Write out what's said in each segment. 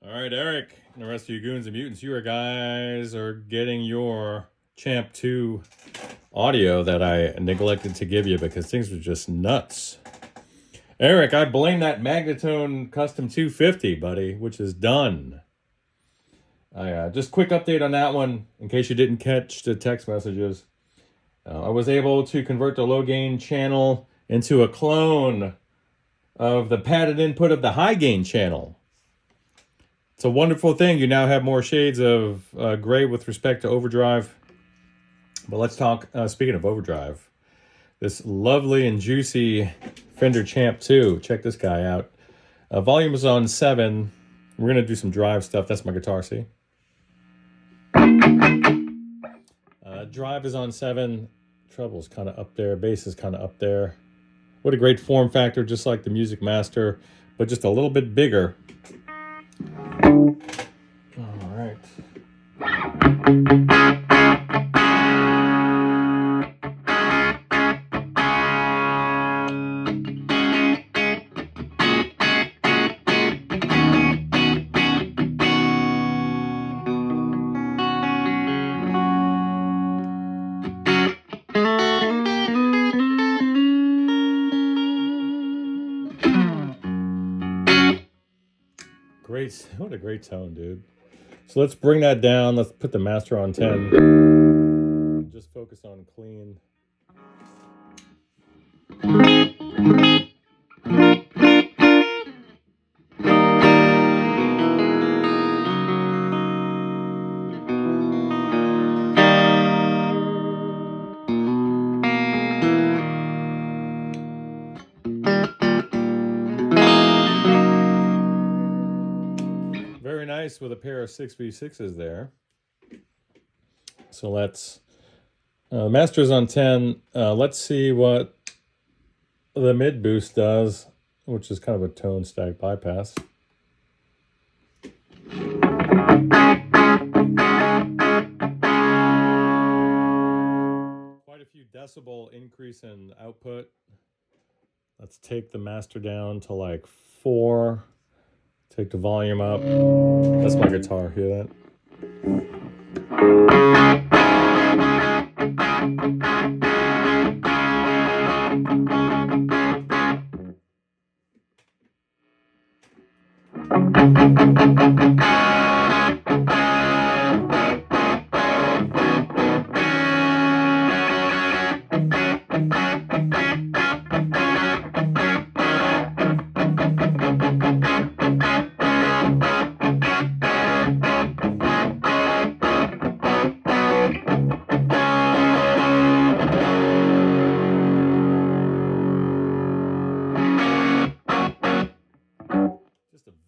All right, Eric, and the rest of you goons and mutants, you guys are getting your Champ 2 audio that I neglected to give you because things were just nuts. Eric, I blame that Magnatone Custom 250, buddy, which is done. Just quick update on that one, in case you didn't catch the text messages. I was able to convert the low gain channel into a clone of the padded input of the high gain channel. It's a wonderful thing. You now have more shades of gray with respect to overdrive. But let's talk, speaking of overdrive, this lovely and juicy Fender Champ 2. Check this guy out. Volume is on 7. We're going to do some drive stuff. That's my guitar, see? Drive is on 7. Treble's kind of up there. Bass is kind of up there. What a great form factor, just like the Music Master, but just a little bit bigger. All right. What a great tone, dude. So let's bring that down. Let's put the master on 10. Just focus on clean. Very nice with a pair of 6v6s there. So let's, master's on 10. Let's see what the mid boost does, which is kind of a tone stack bypass. Quite a few decibel increase in output. Let's take the master down to like 4. Take the volume up. That's my guitar, hear that?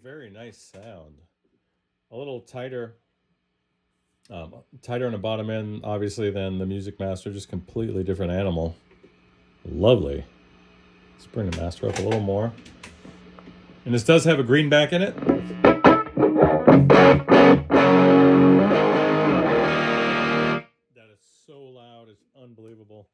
Very nice sound. A little tighter on the bottom end, obviously, than the Music Master. Just completely different animal. Lovely. Let's bring the master up a little more. And this does have a greenback in it. That is so loud, it's unbelievable.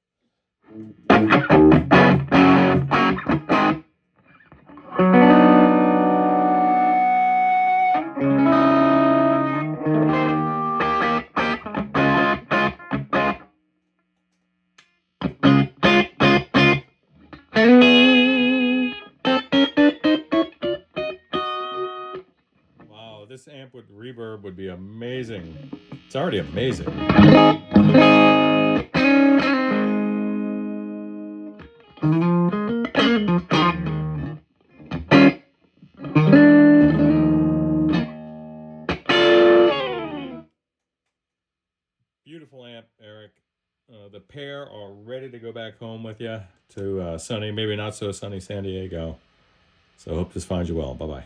This amp with reverb would be amazing. It's already amazing. Beautiful amp, Eric. The pair are ready to go back home with you to sunny, maybe not so sunny San Diego. So hope this finds you well. Bye-bye.